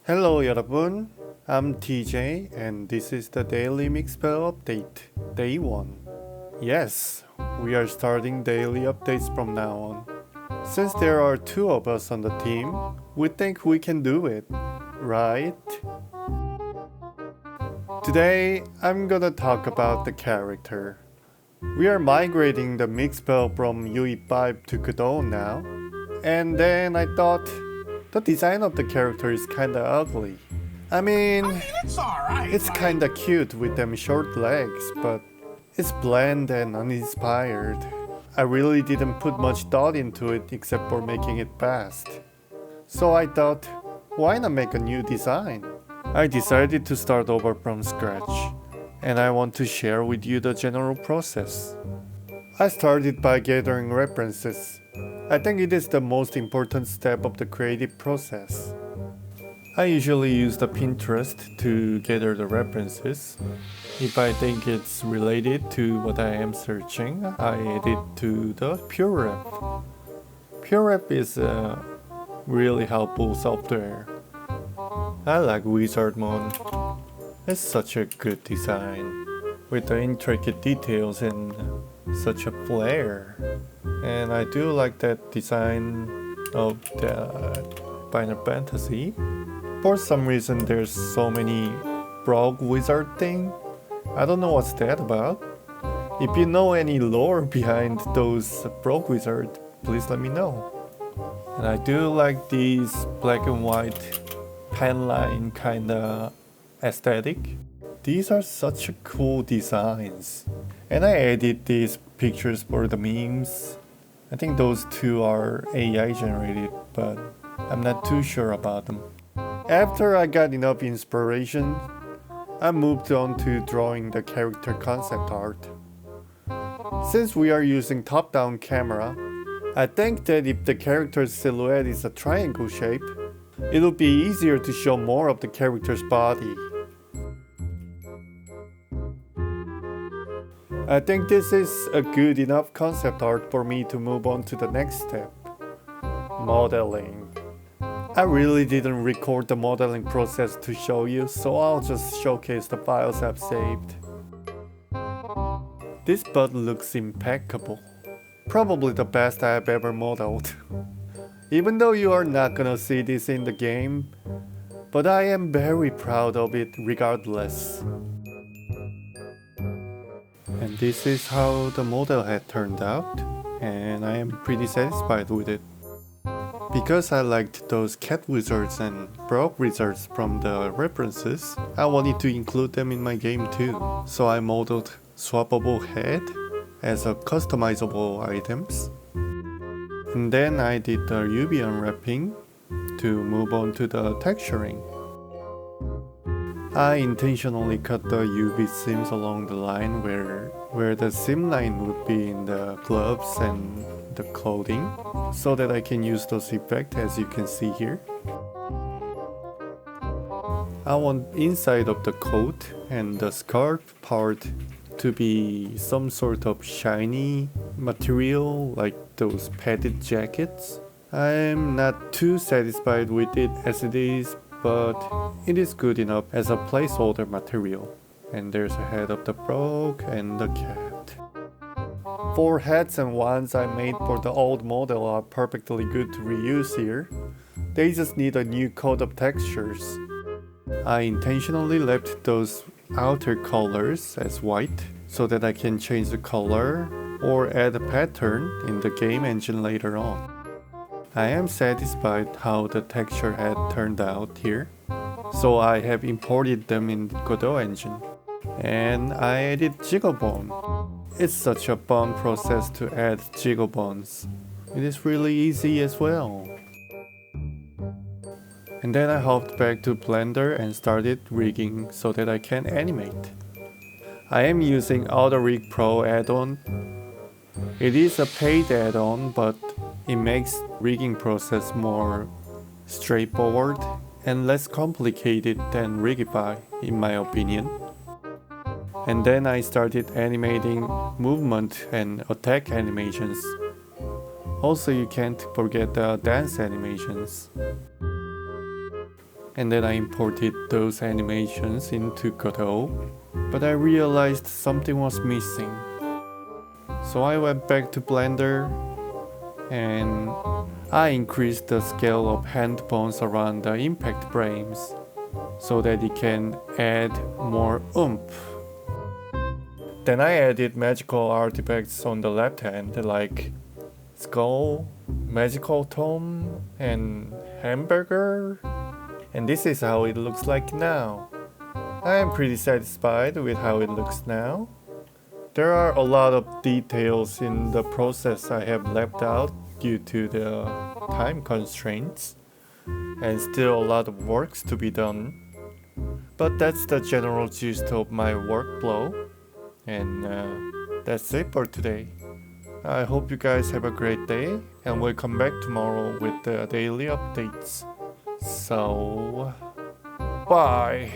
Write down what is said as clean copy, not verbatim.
Hello 여러분, I'm TJ and this is the daily Mixxpell update, day 1. Yes, we are starting daily updates from now on. Since there are 2 of us on the team, we think we can do it, right? Today, I'm gonna talk about the character. We are migrating the Mixxpell from UE5 to Godot now, and then I thought, the design of the character is kinda ugly. I mean, it's alright. it's kinda cute with them short legs, but it's bland and uninspired. I really didn't put much thought into it except for making it fast. So I thought, why not make a new design? I decided to start over from scratch, and I want to share with you the general process. I started by gathering references. I think it is the most important step of the creative process. I usually use the Pinterest to gather the references. If I think it's related to what I am searching, I add it to the PureRef. PureRef is a really helpful software. I like Wizardmon. It's such a good design, with the intricate details and such a flair. And I do like that design of the Final Fantasy. For some reason there's so many frog wizard thing. I don't know what's that about. If you know any lore behind those frog wizard, please let me know. And I do like these black and white pen line kinda aesthetic. These are such cool designs. And I edit these pictures for the memes. I think those 2 are AI generated, but I'm not too sure about them. After I got enough inspiration, I moved on to drawing the character concept art. Since we are using top-down camera, I think that if the character's silhouette is a triangle shape, it'll be easier to show more of the character's body. I think this is a good enough concept art for me to move on to the next step. Modeling. I really didn't record the modeling process to show you, so I'll just showcase the files I've saved. This bud looks impeccable. Probably the best I've ever modeled. Even though you are not gonna see this in the game, but I am very proud of it regardless. And this is how the model had turned out, and I am pretty satisfied with it. Because I liked those cat wizards and frog wizards from the references, I wanted to include them in my game too. So I modeled swappable head as a customizable items. And then I did the UV unwrapping to move on to the texturing. I intentionally cut the UV seams along the line where the seam line would be in the gloves and the clothing, so that I can use those effects as you can see here. I want inside of the coat and the scarf part to be some sort of shiny material like those padded jackets. I'm not too satisfied with it as it is, but it is good enough as a placeholder material. And there's a head of the frog and the cat. 4 hats and wands I made for the old model are perfectly good to reuse here. They just need a new coat of textures. I intentionally left those outer colors as white so that I can change the color or add a pattern in the game engine later on. I am satisfied how the texture had turned out here, so I have imported them in Godot engine. And I added jiggle bone. It's such a fun process to add jiggle bones. It is really easy as well. And then I hopped back to Blender and started rigging so that I can animate. I am using AutoRig Pro add-on. It is a paid add-on, but it makes rigging process more straightforward and less complicated than Rigify, in my opinion. And then I started animating movement and attack animations. Also, you can't forget the dance animations. and then I imported those animations into Godot, but I realized something was missing. So I went back to Blender and I increased the scale of hand bones around the impact frames so that it can add more oomph. Then I added magical artifacts on the left hand like skull, magical tome, and hamburger. And this is how it looks like now. I am pretty satisfied with how it looks now. There are a lot of details in the process I have left out due to the time constraints, and still a lot of works to be done. But that's the general gist of my workflow, and that's it for today. I hope you guys have a great day, and we'll come back tomorrow with the daily updates. So, bye!